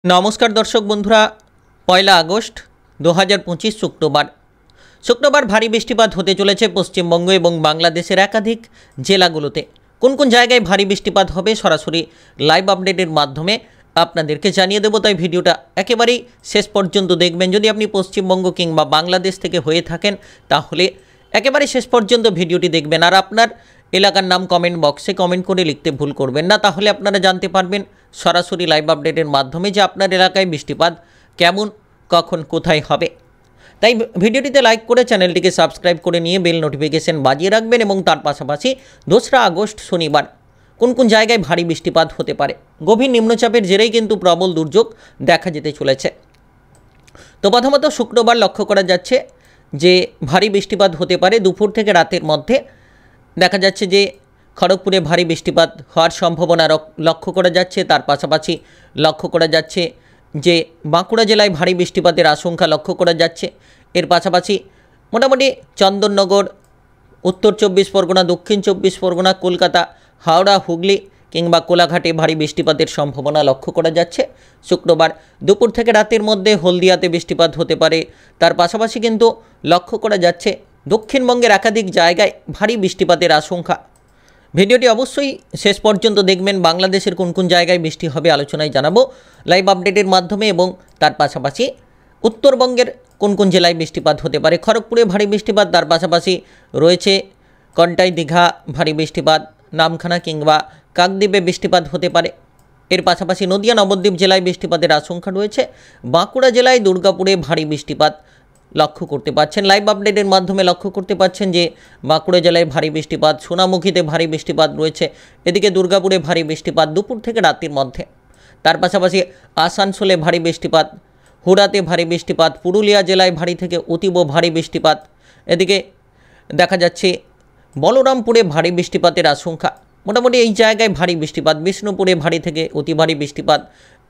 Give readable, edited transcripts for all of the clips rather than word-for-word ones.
নমস্কার দর্শক বন্ধুরা, 1 আগস্ট 2025 শুক্রবার ভারী বৃষ্টিপাত হতে চলেছে পশ্চিমবঙ্গ এবং বাংলাদেশের একাধিক জেলাগুলোতে। কোন কোন জায়গায় ভারী বৃষ্টিপাত হবে সরাসরি লাইভ আপডেটের মাধ্যমে আপনাদেরকে জানিয়ে দেব, তাই ভিডিওটা একেবারেই শেষ পর্যন্ত দেখবেন। যদি আপনি পশ্চিমবঙ্গ কিংবা বাংলাদেশ থেকে হয়ে থাকেন তাহলে একেবারে শেষ পর্যন্ত ভিডিওটি দেখবেন, আর আপনার এলাকার নাম কমেন্ট বক্সে কমেন্ট করে লিখতে ভুল করবেন না, তাহলে আপনারা জানতে পারবেন সরাসরি লাইভ আপডেটের মাধ্যমে যে আপনার এলাকায় বৃষ্টিপাত কেমন, কখন, কোথায় হবে। তাই ভিডিওটিতে লাইক করে চ্যানেলটিকে সাবস্ক্রাইব করে নিয়ে বেল নোটিফিকেশন বাজিয়ে রাখবেন। এবং তার পাশাপাশি 2 আগস্ট শনিবার কোন কোন জায়গায় ভারী বৃষ্টিপাত হতে পারে। গভীর নিম্নচাপের জেরেই কিন্তু প্রবল দুর্যোগ দেখা যেতে চলেছে। তো প্রথমত শুক্রবার লক্ষ্য করা যাচ্ছে যে ভারী বৃষ্টিপাত হতে পারে দুপুর থেকে রাতের মধ্যে। দেখা যাচ্ছে যে খড়গপুরে ভারী বৃষ্টিপাত হওয়ার সম্ভাবনা লক্ষ্য করা যাচ্ছে। তার পাশাপাশি লক্ষ্য করা যাচ্ছে যে বাঁকুড়া জেলায় ভারী বৃষ্টিপাতের আশঙ্কা লক্ষ্য করা যাচ্ছে। এর পাশাপাশি মোটামুটি চন্দননগর, উত্তর 24 পরগনা, দক্ষিণ 24 পরগনা, কলকাতা, হাওড়া, হুগলি কিংবা কোলাঘাটে ভারী বৃষ্টিপাতের সম্ভাবনা লক্ষ্য করা যাচ্ছে। শুক্রবার দুপুর থেকে রাতের মধ্যে হলদিয়াতে বৃষ্টিপাত হতে পারে। তার পাশাপাশি কিন্তু লক্ষ্য করা যাচ্ছে দক্ষিণবঙ্গের একাধিক জায়গায় ভারী বৃষ্টিপাতের আশঙ্কা। ভিডিওটি অবশ্যই শেষ পর্যন্ত দেখবেন। বাংলাদেশের কোন কোন জায়গায় বৃষ্টি হবে আলোচনায় জানাবো লাইভ আপডেটের মাধ্যমে। এবং তার পাশাপাশি উত্তরবঙ্গের কোন কোন জেলায় বৃষ্টিপাত হতে পারে। খড়গপুরে ভারী বৃষ্টিপাত, তার পাশাপাশি রয়েছে কন্টাই, দীঘা ভারী বৃষ্টিপাত, নামখানা কিংবা কাকদ্বীপে বৃষ্টিপাত হতে পারে। এর পাশাপাশি নদিয়া, নবদ্বীপ জেলায় বৃষ্টিপাতের আশঙ্কা রয়েছে। বাঁকুড়া জেলায় দুর্গাপুরে ভারী বৃষ্টিপাত লক্ষ্য করতে পাচ্ছেন। লাইভ আপডেটের মাধ্যমে লক্ষ্য করতে পাচ্ছেন যে বাঁকুড়া জেলায় ভারী বৃষ্টিপাত, সোনামুখীতে ভারী বৃষ্টিপাত রয়েছে। এদিকে দুর্গাপুরে ভারী বৃষ্টিপাত দুপুর থেকে রাতের মধ্যে। তার পাশাপাশি আসানসোলে ভারী বৃষ্টিপাত, হুড়াতে ভারী বৃষ্টিপাত, পুরুলিয়া জেলায় ভারী থেকে অতীব ভারী বৃষ্টিপাত। এদিকে দেখা যাচ্ছে বলরামপুরে ভারী বৃষ্টিপাতের আশঙ্কা। মোটামুটি এই জায়গায় ভারী বৃষ্টিপাত। বিষ্ণুপুরে ভারী থেকে অতি ভারী বৃষ্টিপাত,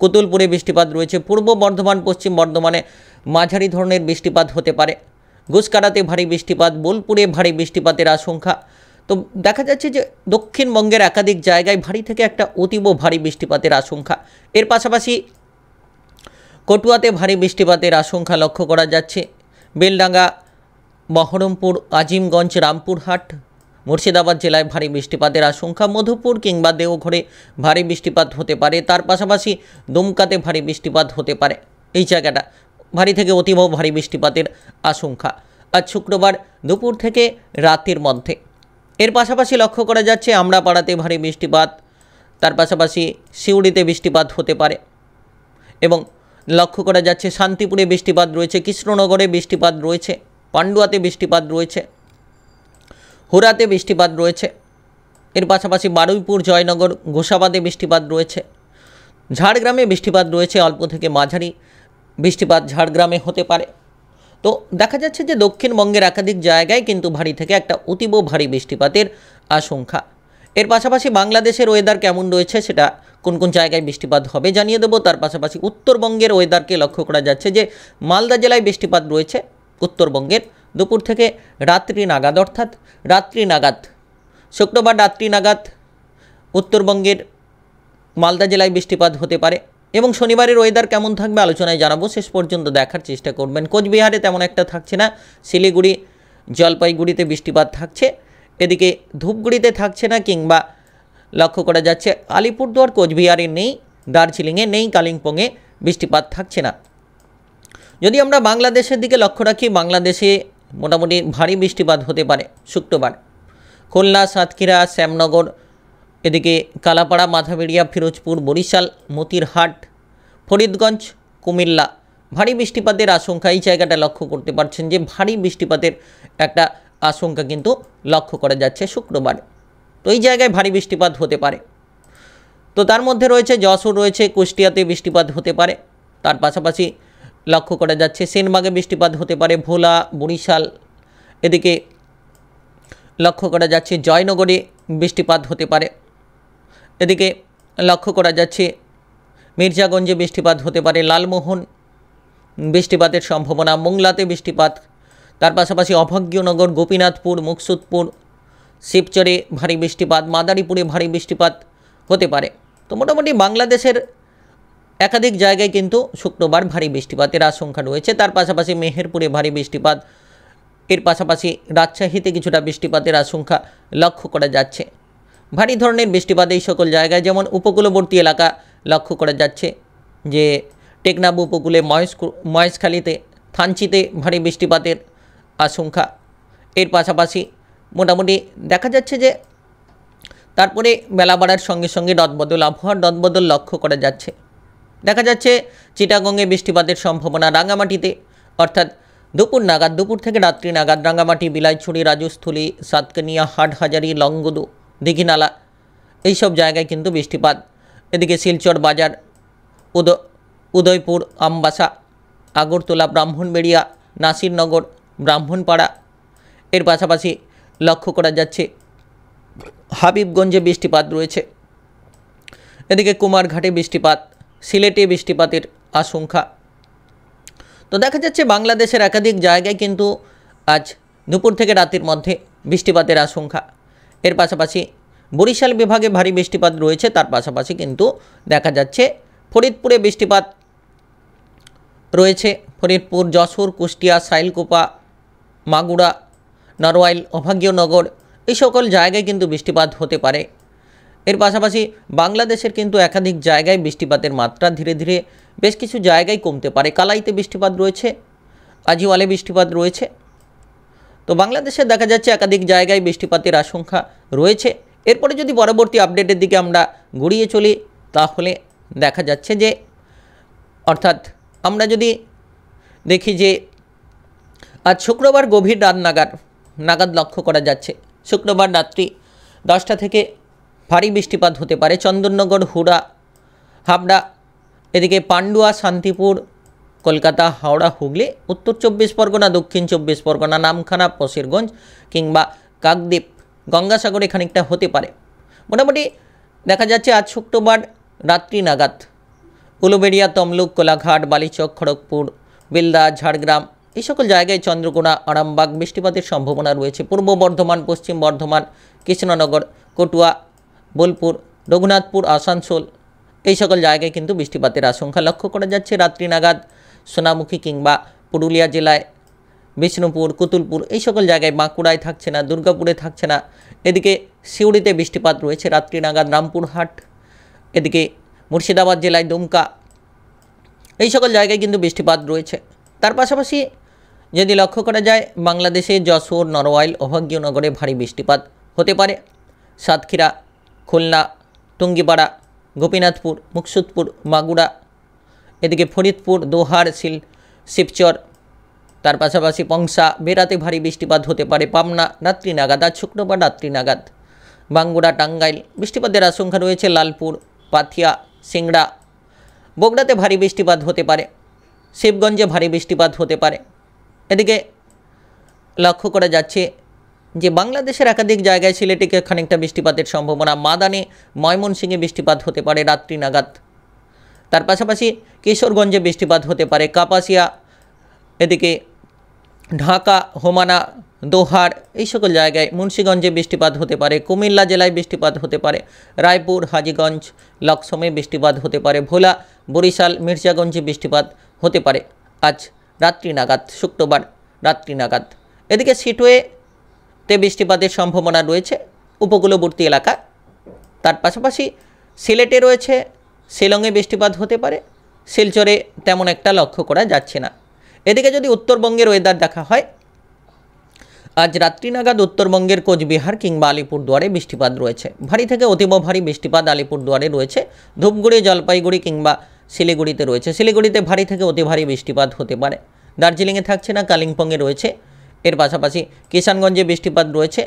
কোতুলপুরে বৃষ্টিপাত রয়েছে। পূর্ব বর্ধমান, পশ্চিম বর্ধমানে মাঝারি ধরনের বৃষ্টিপাত হতে পারে। গুসকারাতে ভারী বৃষ্টিপাত, বোলপুরে ভারী বৃষ্টিপাতের আশঙ্কা। তো দেখা যাচ্ছে যে দক্ষিণবঙ্গের একাধিক জায়গায় ভারী থেকে একটা অতীব ভারী বৃষ্টিপাতের আশঙ্কা। এর পাশাপাশি কটুয়াতে ভারী বৃষ্টিপাতের আশঙ্কা লক্ষ্য করা যাচ্ছে। বেলডাঙ্গা, বহরমপুর, আজিমগঞ্জ, রামপুরহাট, মুর্শিদাবাদ জেলায় ভারী বৃষ্টিপাতের আশঙ্কা। মধুপুর কিংবা দেওঘরে ভারী বৃষ্টিপাত হতে পারে। তার পাশাপাশি দুমকাতে ভারী বৃষ্টিপাত হতে পারে। এই জায়গাটা ভারী থেকে অতীব ভারী বৃষ্টিপাতের আশঙ্কা আজ শুক্রবার দুপুর থেকে রাতের মধ্যে। এর পাশাপাশি লক্ষ্য করা যাচ্ছে আমরাপাড়াতে ভারী বৃষ্টিপাত, তার পাশাপাশি সিউড়িতে বৃষ্টিপাত হতে পারে। এবং লক্ষ্য করা যাচ্ছে শান্তিপুরে বৃষ্টিপাত রয়েছে, কৃষ্ণনগরে বৃষ্টিপাত রয়েছে, পান্ডুয়াতে বৃষ্টিপাত রয়েছে, হুড়াতে বৃষ্টিপাত রয়েছে। এর পাশাপাশি বারুইপুর, জয়নগর, গোসাবাদে বৃষ্টিপাত রয়েছে। ঝাড়গ্রামে বৃষ্টিপাত রয়েছে, অল্প থেকে মাঝারি বৃষ্টিপাত ঝাড়গ্রামে হতে পারে। তো দেখা যাচ্ছে যে দক্ষিণবঙ্গের একাধিক জায়গায় কিন্তু ভারী থেকে একটা অতীব ভারী বৃষ্টিপাতের আশঙ্কা। এর পাশাপাশি বাংলাদেশের ওয়েদার কেমন রয়েছে, সেটা কোন কোন জায়গায় বৃষ্টিপাত হবে জানিয়ে দেবো। তার পাশাপাশি উত্তরবঙ্গের ওয়েদারকে লক্ষ্য করা যাচ্ছে যে মালদা জেলায় বৃষ্টিপাত রয়েছে উত্তরবঙ্গের দুপুর থেকে রাত্রি নাগাদ, অর্থাৎ রাত্রি নাগাদ, শুক্রবার রাত্রি নাগাদ উত্তরবঙ্গের মালদা জেলায় বৃষ্টিপাত হতে পারে। এবং শনিবারের ওয়েদার কেমন থাকবে আলোচনায় জানাবো, শেষ পর্যন্ত দেখার চেষ্টা করবেন। কোচবিহারে তেমন একটা থাকছে না, শিলিগুড়ি, জলপাইগুড়িতে বৃষ্টিপাত থাকছে। এদিকে ধূপগুড়িতে থাকছে না, কিংবা লক্ষ্য করা যাচ্ছে আলিপুরদুয়ার, কোচবিহারে নেই, দার্জিলিংয়ে নেই, কালিম্পংয়ে বৃষ্টিপাত থাকছে না। যদি আমরা বাংলাদেশের দিকে লক্ষ্য রাখি, বাংলাদেশে মোটামুটি ভারী বৃষ্টিপাত হতে পারে শুক্রবার। খুলনা, সাতক্ষীরা, শ্যামনগর, এদিকে কালাপাড়া, মাথাবেড়িয়া, ফিরোজপুর, বরিশাল, মতিরহাট, ফরিদগঞ্জ, কুমিল্লা ভারী বৃষ্টিপাতের আশঙ্কা। এই জায়গাটা লক্ষ্য করতে পারছেন যে ভারী বৃষ্টিপাতের একটা আশঙ্কা কিন্তু লক্ষ্য করা যাচ্ছে শুক্রবার। তো এই জায়গায় ভারী বৃষ্টিপাত হতে পারে। তো তার মধ্যে রয়েছে যশোর, রয়েছে কুষ্টিয়াতে বৃষ্টিপাত হতে পারে। তার পাশাপাশি লক্ষ্য করা যাচ্ছে সেনবাগে বৃষ্টিপাত হতে পারে, ভোলা, বরিশাল, এদিকে লক্ষ্য করা যাচ্ছে জয়নগরে বৃষ্টিপাত হতে পারে। এদিকে লক্ষ্য করা যাচ্ছে মির্জাগঞ্জে বৃষ্টিপাত হতে পারে, লালমোহন বৃষ্টিপাতের সম্ভাবনা, মোংলাতে বৃষ্টিপাত। তার পাশাপাশি অভজ্ঞনগর, গোপীনাথপুর, মুকসুদপুর, শিবচরে ভারী বৃষ্টিপাত, মাদারীপুরে ভারী বৃষ্টিপাত হতে পারে। তো মোটামুটি বাংলাদেশের একাধিক জায়গায় কিন্তু শুক্রবার ভারী বৃষ্টিপাতের আশঙ্কা রয়েছে। তার পাশাপাশি মেহেরপুরে ভারী বৃষ্টিপাত, এর পাশাপাশি রাজশাহীতে কিছুটা বৃষ্টিপাতের আশঙ্কা লক্ষ্য করা যাচ্ছে। ভারী ধরনের বৃষ্টিপাত এই সকল জায়গায়, যেমন উপকূলবর্তী এলাকা লক্ষ্য করা যাচ্ছে যে টেকনাফ উপকূলে মহেশখালীতে, থানচিতে ভারী বৃষ্টিপাতের আশঙ্কা। এর পাশাপাশি মোটামুটি দেখা যাচ্ছে যে তারপরে বেলা বাড়ার সঙ্গে সঙ্গে রদবদল, আবহাওয়ার রদবদল লক্ষ্য করা যাচ্ছে। দেখা যাচ্ছে চিটাগংয়ে বৃষ্টিপাতের সম্ভাবনা, রাঙামাটিতে অর্থাৎ দুপুর থেকে রাত্রি নাগাদ রাঙামাটি, বিলাইছড়ি, রাজস্থলী, সাতকানিয়া, হাটহাজারি, লংগদু, দীঘিনালা এইসব জায়গায় কিন্তু বৃষ্টিপাত। এদিকে শিলচর বাজার, উদয়পুর, আমবাসা, আগরতলা, ব্রাহ্মণবেড়িয়া, নাসিরনগর, ব্রাহ্মণপাড়া, এর পাশাপাশি লক্ষ্য করা যাচ্ছে হাবিবগঞ্জে বৃষ্টিপাত রয়েছে। এদিকে কুমারঘাটে বৃষ্টিপাত, সিলেটে বৃষ্টিপাতের আশঙ্কা। তো দেখা যাচ্ছে বাংলাদেশের একাধিক জায়গায় কিন্তু আজ দুপুর থেকে রাতের মধ্যে বৃষ্টিপাতের আশঙ্কা। এর পাশাপাশি বরিশাল বিভাগে ভারী বৃষ্টিপাত রয়েছে। তার পাশাপাশি কিন্তু দেখা যাচ্ছে ফরিদপুরে বৃষ্টিপাত রয়েছে। ফরিদপুর, যশোর, কুষ্টিয়া, সাইলকুপা, মাগুরা, নড়াইল, অভাগীয়নগর এই সকল জায়গায় কিন্তু বৃষ্টিপাত হতে পারে। এর পাশাপাশি বাংলাদেশের কিন্তু একাধিক জায়গায় বৃষ্টিপাতের মাত্রা ধীরে ধীরে বেশ কিছু জায়গায় কমতে পারে। কালাইতে বৃষ্টিপাত রয়েছে, আজিওয়ালে বৃষ্টিপাত রয়েছে। তো বাংলাদেশে দেখা যাচ্ছে একাধিক জায়গায় বৃষ্টিপাতের আশঙ্কা রয়েছে। এরপরে যদি পরবর্তী আপডেটের দিকে আমরা গড়িয়ে চলি, তাহলে দেখা যাচ্ছে যে অর্থাৎ আমরা যদি দেখি যে আজ শুক্রবার গভীর রাত নাগাদ লক্ষ্য করা যাচ্ছে। শুক্রবার রাত্রি 10টা থেকে ভারী বৃষ্টিপাত হতে পারে। চন্দননগর, হুড়া, হাবড়া, এদিকে পান্ডুয়া, শান্তিপুর, কলকাতা, হাওড়া, হুগলি, উত্তর 24 পরগনা, দক্ষিণ 24 পরগনা, নামখানা, পশিরগঞ্জ কিংবা কাকদ্বীপ, গঙ্গাসাগরে খানিকটা হতে পারে। মোটামুটি দেখা যাচ্ছে আজ শুক্রবার রাত্রি নাগাদ উলুবেড়িয়া, তমলুক, কোলাঘাট, বালিচক, খড়গপুর, বেলদা, ঝাড়গ্রাম এই সকল জায়গায়, চন্দ্রকোনা, আরামবাগ বৃষ্টিপাতের সম্ভাবনা রয়েছে। পূর্ব বর্ধমান, পশ্চিম বর্ধমান, কৃষ্ণনগর, কটুয়া, বোলপুর, রঘুনাথপুর, আসানসোল এই সকল জায়গায় কিন্তু বৃষ্টিপাতের আশঙ্কা লক্ষ্য করা যাচ্ছে। রাত্রি নাগাদ সোনামুখী কিংবা পুরুলিয়া জেলায় বিষ্ণুপুর, কুতুলপুর এই সকল জায়গায়, বাঁকুড়ায় থাকছে না, দুর্গাপুরে থাকছে না। এদিকে সিউড়িতে বৃষ্টিপাত রয়েছে রাত্রি নাগাদ, রামপুরহাট, এদিকে মুর্শিদাবাদ জেলায় দুমকা এই সকল জায়গায় কিন্তু বৃষ্টিপাত রয়েছে। তার পাশাপাশি যদি লক্ষ্য করা যায় বাংলাদেশে যশোর, নড়াইল, অভাগীয়নগরে ভারী বৃষ্টিপাত হতে পারে। সাতক্ষীরা, খুলনা, টুঙ্গিপাড়া, গোপীনাথপুর, মুকসুদপুর, মাগুরা, এদিকে ফরিদপুর, দোহার, শিবচর, তার পাশাপাশি পংসা, বেড়াতে ভারী বৃষ্টিপাত হতে পারে। পাবনা রাত্রি নাগাদ, আজ শুক্রবার রাত্রি নাগাদ, বাঙ্গুড়া, টাঙ্গাইল বৃষ্টিপাতের আশঙ্কা রয়েছে। লালপুর, পাথিয়া, সিংড়া, বগুড়াতে ভারী বৃষ্টিপাত হতে পারে। শিবগঞ্জে ভারী বৃষ্টিপাত হতে পারে। এদিকে লক্ষ্য করা যাচ্ছে যে বাংলাদেশের একাধিক জায়গায়, সিলেটে খানিকটা বৃষ্টিপাতের সম্ভাবনা। মাদানে, ময়মনসিংহে বৃষ্টিপাত হতে পারে রাত্রি নাগাদ। তার পাশাপাশি কিশোরগঞ্জে বৃষ্টিপাত হতে পারে। কাপাসিয়া, এদিকে ঢাকা, হোমানা, দোহার এই সকল জায়গায়, মুন্সিগঞ্জে বৃষ্টিপাত হতে পারে। কুমিল্লা জেলায় বৃষ্টিপাত হতে পারে। রায়পুর, হাজীগঞ্জ, লক্সমে বৃষ্টিপাত হতে পারে। ভোলা, বরিশাল, মির্জাগঞ্জে বৃষ্টিপাত হতে পারে আজ রাত্রি নাগাদ, শুক্রবার রাত্রি নাগাদ। এদিকে সিটওয়েতে বৃষ্টিপাতের সম্ভাবনা রয়েছে উপকূলবর্তী এলাকা। তার পাশাপাশি সিলেটে রয়েছে, শিলংয়ে বৃষ্টিপাত হতে পারে। শিলচরে তেমন একটা লক্ষ্য করা যাচ্ছে না। এদিকে যদি উত্তরবঙ্গের ওয়েদার দেখা হয়, আজ রাত্রি নাগাদ উত্তরবঙ্গের কোচবিহার কিংবা আলিপুরদুয়ারে বৃষ্টিপাত রয়েছে। ভারী থেকে অতীব ভারী বৃষ্টিপাত আলিপুরদুয়ারে রয়েছে। ধূপগুড়ি, জলপাইগুড়ি কিংবা শিলিগুড়িতে রয়েছে। শিলিগুড়িতে ভারী থেকে অতি ভারী বৃষ্টিপাত হতে পারে। দার্জিলিংয়ে থাকছে না, কালিম্পংয়ে রয়েছে। এর পাশাপাশি কিষানগঞ্জে বৃষ্টিপাত রয়েছে।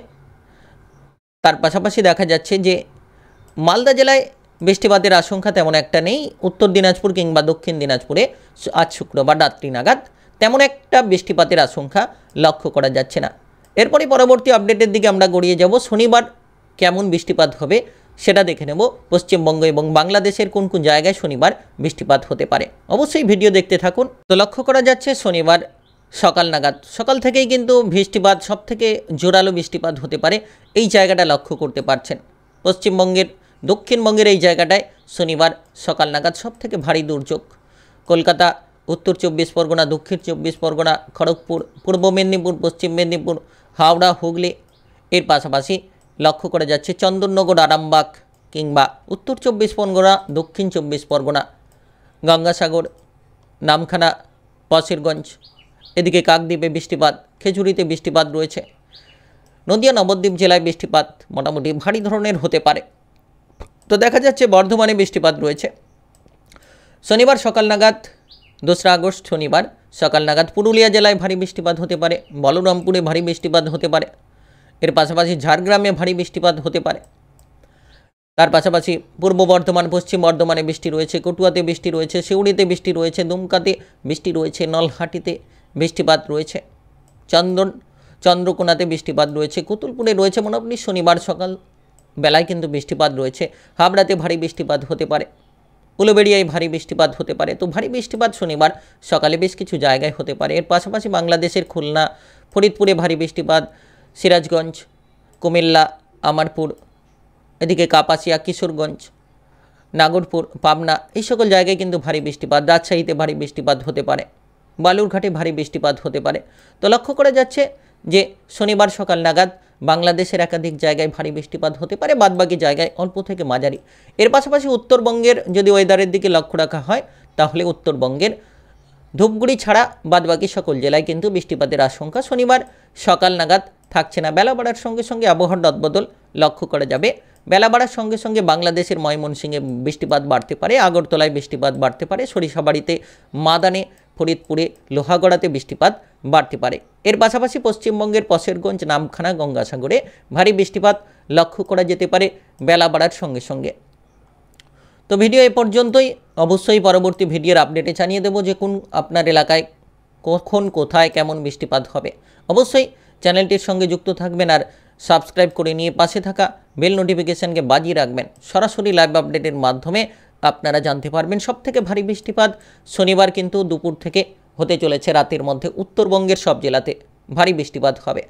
তার পাশাপাশি দেখা যাচ্ছে যে মালদা জেলায় বৃষ্টিপাতের আশঙ্কা তেমন একটা নেই। উত্তর দিনাজপুর কিংবা দক্ষিণ দিনাজপুরে আজ শুক্রবার রাত্রি নাগাদ তেমন একটা বৃষ্টিপাতের আশঙ্কা লক্ষ্য করা যাচ্ছে না। এরপরই পরবর্তী আপডেটের দিকে আমরা গড়িয়ে যাব। শনিবার কেমন বৃষ্টিপাত হবে সেটা দেখে নেব। পশ্চিমবঙ্গ এবং বাংলাদেশের কোন কোন জায়গায় শনিবার বৃষ্টিপাত হতে পারে, অবশ্যই ভিডিও দেখতে থাকুন। তো লক্ষ্য করা যাচ্ছে শনিবার সকাল নাগাদ, সকাল থেকেই কিন্তু বৃষ্টিপাত, সবথেকে জোরালো বৃষ্টিপাত হতে পারে এই জায়গাটা লক্ষ্য করতে পারছেন। পশ্চিমবঙ্গের দক্ষিণবঙ্গের এই জায়গাটায় শনিবার সকাল নাগাদ সবথেকে ভারী দুর্যোগ। কলকাতা, উত্তর 24 পরগনা, দক্ষিণ 24 পরগনা, খড়গপুর, পূর্ব মেদিনীপুর, পশ্চিম মেদিনীপুর, হাওড়া, হুগলি, এর পাশাপাশি লক্ষ্য করা যাচ্ছে চন্দননগর, আরামবাগ কিংবা উত্তর 24 পরগনা, দক্ষিণ 24 পরগনা, গঙ্গাসাগর, নামখানা, বশিরগঞ্জ, এদিকে কাকদ্বীপে বৃষ্টিপাত, খেজুরিতে বৃষ্টিপাত রয়েছে। নদিয়া, নবদ্বীপ জেলায় বৃষ্টিপাত মোটামুটি ভারী ধরনের হতে পারে। তো দেখা যাচ্ছে বর্ধমানে বৃষ্টিপাত রয়েছে। শনিবার সকাল নাগাদ 2 আগস্ট শনিবার সকাল নাগাদ পুরুলিয়া জেলায় ভারী বৃষ্টিপাত হতে পারে, বলরামপুরে ভারী বৃষ্টিপাত হতে পারে, এর পাশাপাশি ঝাড়গ্রামে ভারী বৃষ্টিপাত হতে পারে। তার পাশাপাশি পূর্ব বর্ধমান, পশ্চিম বর্ধমানে বৃষ্টি রয়েছে, কটুয়াতে বৃষ্টি রয়েছে, সিউড়িতে বৃষ্টি রয়েছে, দুমকাতে বৃষ্টি রয়েছে, নলহাটিতে বৃষ্টিপাত রয়েছে, চন্দ্রকোনাতে বৃষ্টিপাত রয়েছে, কুতুলপুরে রয়েছে। মোটামুটি শনিবার সকাল বেলায় কিন্তু বৃষ্টিপাত রয়েছে। হাবড়াতে ভারী বৃষ্টিপাত হতে পারে, উলুবেড়িয়ায় ভারী বৃষ্টিপাত হতে পারে। তো ভারী বৃষ্টিপাত শনিবার সকালে বেশ কিছু জায়গায় হতে পারে। এর পাশাপাশি বাংলাদেশের খুলনা, ফরিদপুরে ভারী বৃষ্টিপাত, সিরাজগঞ্জ, কুমিল্লা, আমারপুর, এদিকে কাপাসিয়া, কিশোরগঞ্জ, নাগরপুর, পাবনা, এই সকল জায়গায় কিন্তু ভারী বৃষ্টিপাত। রাজশাহীতে ভারী বৃষ্টিপাত হতে পারে, বালুরঘাটে ভারী বৃষ্টিপাত হতে পারে। তো লক্ষ্য করা যাচ্ছে যে শনিবার সকাল নাগাদ বাংলাদেশের একাধিক জায়গায় ভারী বৃষ্টিপাত হতে পারে, বাদবাকি জায়গায় অল্প থেকে মাঝারি। এর পাশাপাশি উত্তরবঙ্গের যদি ওয়েদারের দিকে লক্ষ্য রাখা হয় তাহলে উত্তরবঙ্গের ধূপগুড়ি ছাড়া বাদবাকি সকল জেলায় কিন্তু বৃষ্টিপাতের আশঙ্কা শনিবার সকাল নাগাদ থাকছে না। বেলা বাড়ার সঙ্গে সঙ্গে আবহাওয়ার রদবদল লক্ষ্য করা যাবে। বেলা বাড়ার সঙ্গে সঙ্গে বাংলাদেশের ময়মনসিংহে বৃষ্টিপাত বাড়তে পারে, আগরতলায় বৃষ্টিপাত বাড়তে পারে, সরিষাবাড়িতে, মাদানে, ফরিদপুরে, লোহাগড়াতে বৃষ্টিপাত বাড়তে পারে। এর পাশাপাশি পশ্চিমবঙ্গের পশেরগঞ্জ, নামখানা, গঙ্গাসাগরে ভারী বৃষ্টিপাত লক্ষ্য করা যেতে পারে বেলা বাড়ার সঙ্গে সঙ্গে। তো ভিডিও এ পর্যন্তই। অবশ্যই পরবর্তী ভিডিওর আপডেটে জানিয়ে দেবো যে কোন আপনার এলাকায় কখন, কোথায়, কেমন বৃষ্টিপাত হবে। অবশ্যই চ্যানেলটির সঙ্গে যুক্ত থাকবেন আর সাবস্ক্রাইব করে নিয়ে পাশে থাকা বেল নোটিফিকেশানকে বাজিয়ে রাখবেন। সরাসরি লাইভ আপডেটের মাধ্যমে আপনারা জানতে পারবেন। সবথেকে ভারী বৃষ্টিপাত শনিবার কিন্তু দুপুর থেকে হতে চলেছে, রাতের মধ্যে উত্তরবঙ্গের সব জেলাতে ভারী বৃষ্টিপাত হবে।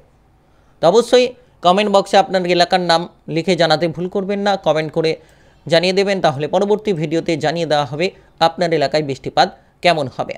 তো অবশ্যই কমেন্ট বক্সে আপনার এলাকার নাম লিখে জানাতে ভুল করবেন না, কমেন্ট করে জানিয়ে দেবেন, তাহলে পরবর্তী ভিডিওতে জানিয়ে দেওয়া হবে আপনার এলাকায় বৃষ্টিপাত কেমন হবে।